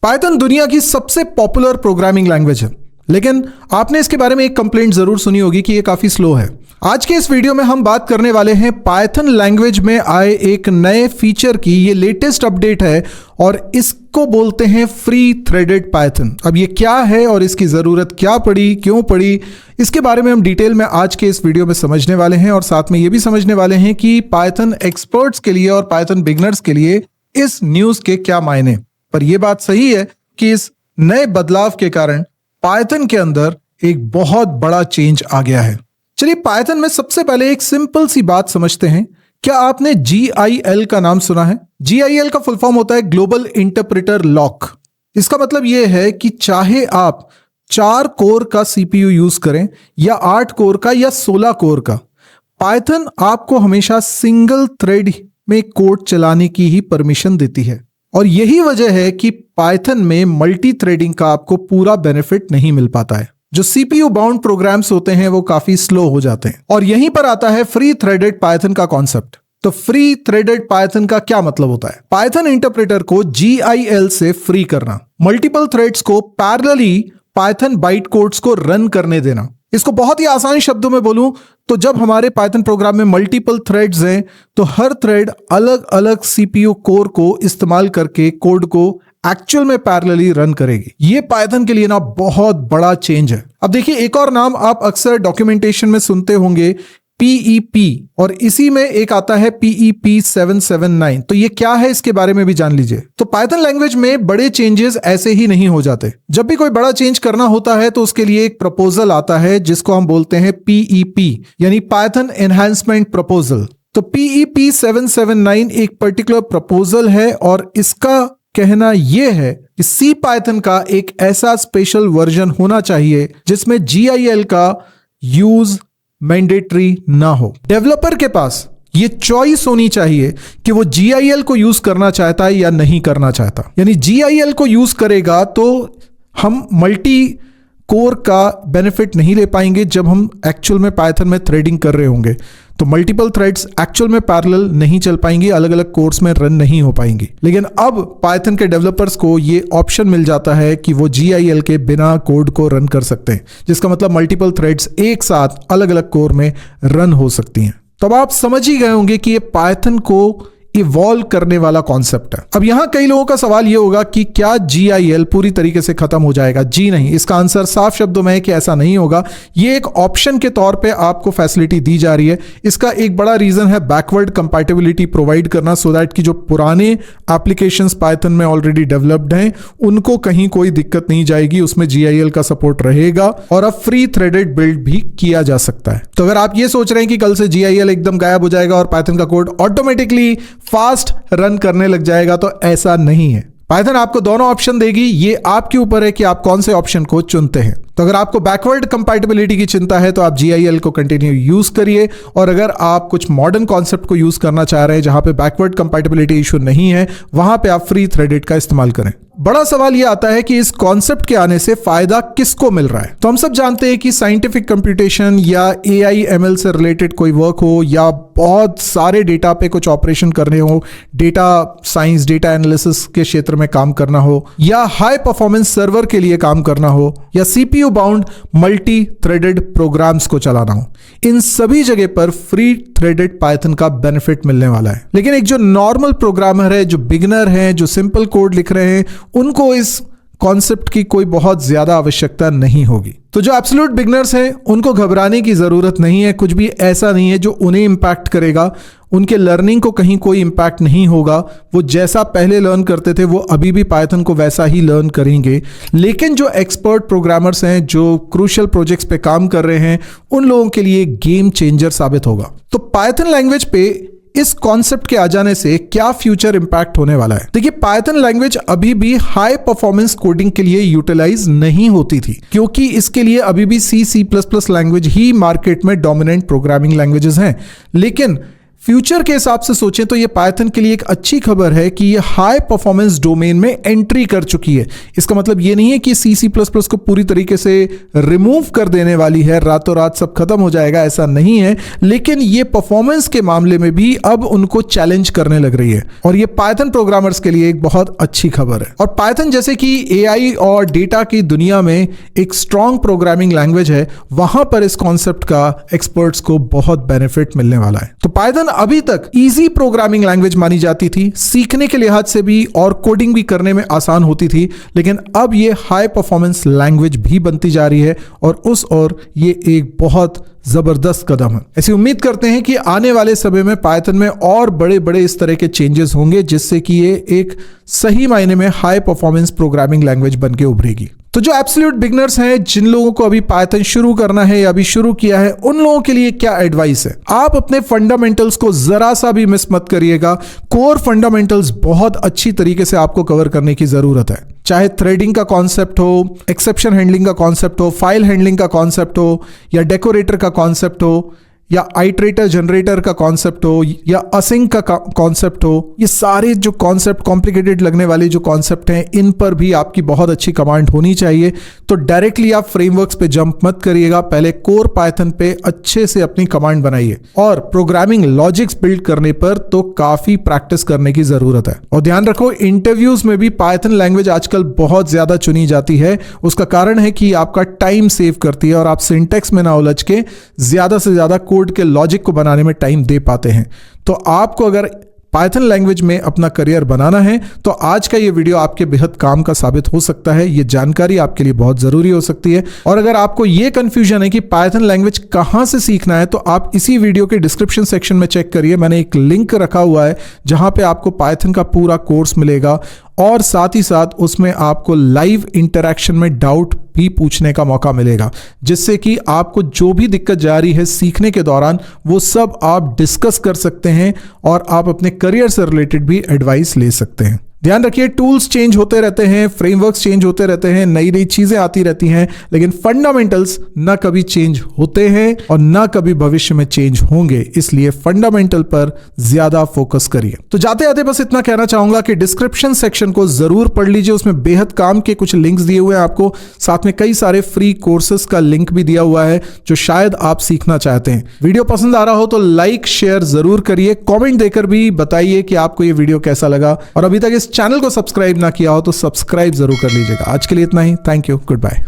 Python दुनिया की सबसे पॉपुलर प्रोग्रामिंग लैंग्वेज है, लेकिन आपने इसके बारे में एक कंप्लेंट जरूर सुनी होगी कि ये काफी स्लो है। आज के इस वीडियो में हम बात करने वाले हैं पाइथन लैंग्वेज में आए एक नए फीचर की। ये लेटेस्ट अपडेट है और इसको बोलते हैं फ्री थ्रेडेड पाइथन। अब ये क्या है और इसकी जरूरत क्या पड़ी, क्यों पड़ी, इसके बारे में हम डिटेल में आज के इस वीडियो में समझने वाले हैं और साथ में ये भी समझने वाले हैं कि पाइथन एक्सपर्ट्स के लिए और पाइथन बिगनर्स के लिए इस न्यूज के क्या मायने। पर यह बात सही है कि इस नए बदलाव के कारण पाइथन के अंदर एक बहुत बड़ा चेंज आ गया है। चलिए पाइथन में सबसे पहले एक सिंपल सी बात समझते हैं। क्या आपने GIL का नाम सुना है? GIL का फुल फॉर्म होता है ग्लोबल इंटरप्रेटर लॉक। इसका मतलब यह है कि चाहे आप 4 कोर का CPU यूज करें या 8 कोर का या 16 कोर का, पाइथन आपको हमेशा सिंगल थ्रेड में कोड चलाने की ही परमिशन देती है। और यही वजह है कि पाइथन में मल्टी थ्रेडिंग का आपको पूरा बेनिफिट नहीं मिल पाता है। जो CPU बाउंड प्रोग्राम्स होते हैं वो काफी स्लो हो जाते हैं। और यहीं पर आता है फ्री थ्रेडेड पाइथन का कॉन्सेप्ट। तो फ्री थ्रेडेड पाइथन का क्या मतलब होता है? पाइथन इंटरप्रेटर को GIL से फ्री करना, मल्टीपल थ्रेड्स को पैरेलली पाइथन बाइट कोड्स को रन करने देना। इसको बहुत ही आसान शब्दों में बोलूं तो जब हमारे पाइथन प्रोग्राम में मल्टीपल थ्रेड्स हैं तो हर थ्रेड अलग अलग CPU कोर को इस्तेमाल करके कोड को एक्चुअल में पैरेलली रन करेगी। ये पाइथन के लिए ना बहुत बड़ा चेंज है। अब देखिए, एक और नाम आप अक्सर डॉक्यूमेंटेशन में सुनते होंगे, PEP, और इसी में एक आता है PEP 779। तो ये क्या है, इसके बारे में भी जान लीजिए। तो पाइथन लैंग्वेज में बड़े चेंजेस ऐसे ही नहीं हो जाते। जब भी कोई बड़ा चेंज करना होता है तो उसके लिए एक प्रपोजल आता है जिसको हम बोलते हैं PEP, यानी पाइथन एनहांसमेंट प्रपोजल। तो PEP 779 एक पर्टिकुलर प्रपोजल है और इसका कहना यह है कि सी पाइथन का एक ऐसा स्पेशल वर्जन होना चाहिए जिसमें GIL का यूज मैंडेटरी ना हो। डेवलपर के पास ये चॉइस होनी चाहिए कि वो GIL को यूज करना चाहता है या नहीं करना चाहता। यानी GIL को यूज करेगा तो हम मल्टी कोर का बेनिफिट नहीं ले पाएंगे जब हम एक्चुअल में पाइथन में थ्रेडिंग कर रहे होंगे। तो मल्टीपल थ्रेड्स एक्चुअल में पैरेलल नहीं चल पाएंगी, अलग अलग कोर्स में रन नहीं हो पाएंगी। लेकिन अब पाइथन के डेवलपर्स को ये ऑप्शन मिल जाता है कि वो GIL के बिना कोड को रन कर सकते हैं, जिसका मतलब मल्टीपल थ्रेड्स एक साथ अलग अलग कोर में रन हो सकती हैं। तब आप समझ ही गए होंगे कि ये पाइथन को इवॉल्व करने वाला कॉन्सेप्ट है। अब यहां कई लोगों का सवाल यह होगा कि क्या GIL पूरी तरीके से खत्म हो जाएगा? जी नहीं, इसका आंसर साफ शब्दों में है कि ऐसा नहीं होगा। यह एक ऑप्शन के तौर पे आपको फैसिलिटी दी जा रही है। इसका एक बड़ा रीजन है बैकवर्ड कंपैटिबिलिटी प्रोवाइड करना, सो दैट कि जो पुराने एप्लीकेशंस पाइथन में ऑलरेडी डेवलप्ड हैं उनको कहीं कोई दिक्कत नहीं जाएगी, उसमें GIL का सपोर्ट रहेगा और अब फ्री थ्रेडेड बिल्ड भी किया जा सकता है। तो अगर आप ये सोच रहे हैं कि कल से GIL एकदम गायब हो जाएगा और पाइथन का कोड ऑटोमेटिकली फास्ट रन करने लग जाएगा, तो ऐसा नहीं है। पाइथन आपको दोनों ऑप्शन देगी, ये आपके ऊपर है कि आप कौन से ऑप्शन को चुनते हैं। तो अगर आपको बैकवर्ड कंपैटिबिलिटी की चिंता है तो आप GIL को कंटिन्यू यूज करिए, और अगर आप कुछ मॉडर्न कॉन्सेप्ट को यूज करना चाह रहे हैं जहां पे बैकवर्ड कंपैटिबिलिटी इशू नहीं है, वहां पे आप फ्री थ्रेडेड का इस्तेमाल करें। बड़ा सवाल यह आता है कि इस कॉन्सेप्ट के आने से फायदा किसको मिल रहा है? तो हम सब जानते हैं कि साइंटिफिक कंप्यूटेशन या AI ML से रिलेटेड कोई वर्क हो, या बहुत सारे डेटा पे कुछ ऑपरेशन करने हो, डेटा साइंस, डेटा एनालिसिस के क्षेत्र में काम करना हो, या हाई परफॉर्मेंस सर्वर के लिए काम करना हो, या CPU bound multi threaded programs को चलाना हो, इन सभी जगह पर फ्री थ्रेडेड पाइथन का बेनिफिट मिलने वाला है। लेकिन एक जो नॉर्मल प्रोग्रामर है, जो बिगिनर है, जो सिंपल कोड लिख रहे हैं, उनको इस कॉन्सेप्ट की कोई बहुत ज्यादा आवश्यकता नहीं होगी। तो जो एब्सोल्यूट बिगिनर्स हैं उनको घबराने की जरूरत नहीं है। कुछ भी ऐसा नहीं है जो उन्हें इंपैक्ट करेगा, उनके लर्निंग को कहीं कोई इंपैक्ट नहीं होगा। वो जैसा पहले लर्न करते थे वो अभी भी पाइथन को वैसा ही लर्न करेंगे। लेकिन जो एक्सपर्ट प्रोग्रामर्स हैं, जो क्रूशियल प्रोजेक्ट्स पे काम कर रहे हैं, उन लोगों के लिए गेम चेंजर साबित होगा। तो पाइथन लैंग्वेज पे इस कॉन्सेप्ट के आ जाने से क्या फ्यूचर इंपैक्ट होने वाला है? देखिए, पाइथन लैंग्वेज अभी भी हाई परफॉर्मेंस कोडिंग के लिए यूटिलाइज नहीं होती थी, क्योंकि इसके लिए अभी भी C++ लैंग्वेज ही मार्केट में डोमिनेंट प्रोग्रामिंग लैंग्वेजेस हैं। लेकिन फ्यूचर के हिसाब से सोचें तो ये पाइथन के लिए एक अच्छी खबर है कि ये हाई परफॉर्मेंस डोमेन में एंट्री कर चुकी है। इसका मतलब ये नहीं है कि C++ को पूरी तरीके से रिमूव कर देने वाली है, रातों रात सब खत्म हो जाएगा, ऐसा नहीं है। लेकिन ये परफॉर्मेंस के मामले में भी अब उनको चैलेंज करने लग रही है और ये पाइथन प्रोग्रामर्स के लिए एक बहुत अच्छी खबर है। और पाइथन जैसे कि AI और डेटा की दुनिया में एक स्ट्रॉन्ग प्रोग्रामिंग लैंग्वेज है, वहां पर इस कॉन्सेप्ट का एक्सपर्ट्स को बहुत बेनिफिट मिलने वाला है। तो पाइथन अभी तक इजी प्रोग्रामिंग लैंग्वेज मानी जाती थी, सीखने के लिहाज से भी और कोडिंग भी करने में आसान होती थी, लेकिन अब ये हाई परफॉर्मेंस लैंग्वेज भी बनती जा रही है और उस ओर ये एक बहुत जबरदस्त कदम है। ऐसी उम्मीद करते हैं कि आने वाले समय में पाइथन में और बड़े बड़े इस तरह के चेंजेस होंगे जिससे कि ये एक सही मायने में हाई परफॉर्मेंस प्रोग्रामिंग लैंग्वेज बन के उभरेगी। तो जो एब्सोल्यूट बिगनर्स हैं, जिन लोगों को अभी पाइथन शुरू करना है या अभी शुरू किया है, उन लोगों के लिए क्या एडवाइस है? आप अपने फंडामेंटल्स को जरा सा भी मिस मत करिएगा। कोर फंडामेंटल्स बहुत अच्छी तरीके से आपको कवर करने की जरूरत है। चाहे थ्रेडिंग का कॉन्सेप्ट हो, एक्सेप्शन हैंडलिंग का कॉन्सेप्ट हो, फाइल हैंडलिंग का कॉन्सेप्ट हो, या डेकोरेटर का कॉन्सेप्ट हो, या आइटरेटर जनरेटर का कॉन्सेप्ट हो, या असिंग का कॉन्सेप्ट हो, ये सारे जो कॉन्सेप्ट कॉम्प्लिकेटेड लगने वाले जो कॉन्सेप्ट हैं, इन पर भी आपकी बहुत अच्छी कमांड होनी चाहिए। तो डायरेक्टली आप फ्रेमवर्क्स पे जंप मत करिएगा, पहले कोर पाइथन पे अच्छे से अपनी कमांड बनाइए और प्रोग्रामिंग लॉजिक्स बिल्ड करने पर तो काफी प्रैक्टिस करने की जरूरत है। और ध्यान रखो, इंटरव्यूज में भी पाइथन लैंग्वेज आजकल बहुत ज्यादा चुनी जाती है। उसका कारण है कि आपका टाइम सेव करती है और आप सिंटेक्स में ना उलझ के ज्यादा से ज्यादा कोड के लॉजिक को बनाने में टाइम दे पाते हैं। तो आपको अगर पाइथन लैंग्वेज में अपना करियर बनाना है तो आज का ये वीडियो आपके बेहद काम का साबित हो सकता है। ये जानकारी आपके लिए बहुत जरूरी हो सकती है। और अगर आपको ये कंफ्यूजन है कि पाइथन लैंग्वेज कहां से सीखना है, तो आप इसी वीडियो के डिस्क्रिप्शन सेक्शन में चेक करिए। मैंने एक लिंक रखा हुआ है जहां पे आपको पाइथन का पूरा कोर्स मिलेगा और साथ ही साथ उसमें आपको लाइव इंटरैक्शन में डाउट भी पूछने का मौका मिलेगा, जिससे कि आपको जो भी दिक्कत जा रही है सीखने के दौरान वो सब आप डिस्कस कर सकते हैं और आप अपने करियर से रिलेटेड भी एडवाइस ले सकते हैं। ध्यान रखिए, टूल्स चेंज होते रहते हैं, फ्रेमवर्क्स चेंज होते रहते हैं, नई नई चीजें आती रहती हैं, लेकिन फंडामेंटल्स ना कभी चेंज होते हैं और ना कभी भविष्य में चेंज होंगे। इसलिए फंडामेंटल पर ज्यादा फोकस करिए। तो जाते जाते बस इतना कहना चाहूंगा कि डिस्क्रिप्शन सेक्शन को जरूर पढ़ लीजिए, उसमें बेहद काम के कुछ लिंक्स दिए हुए हैं आपको, साथ में कई सारे फ्री कोर्सेज का लिंक भी दिया हुआ है जो शायद आप सीखना चाहते हैं। वीडियो पसंद आ रहा हो तो लाइक शेयर जरूर करिए, कॉमेंट देकर भी बताइए कि आपको ये वीडियो कैसा लगा, और अभी तक इस चैनल को सब्सक्राइब ना किया हो तो सब्सक्राइब जरूर कर लीजिएगा। आज के लिए इतना ही। Thank you, good bye.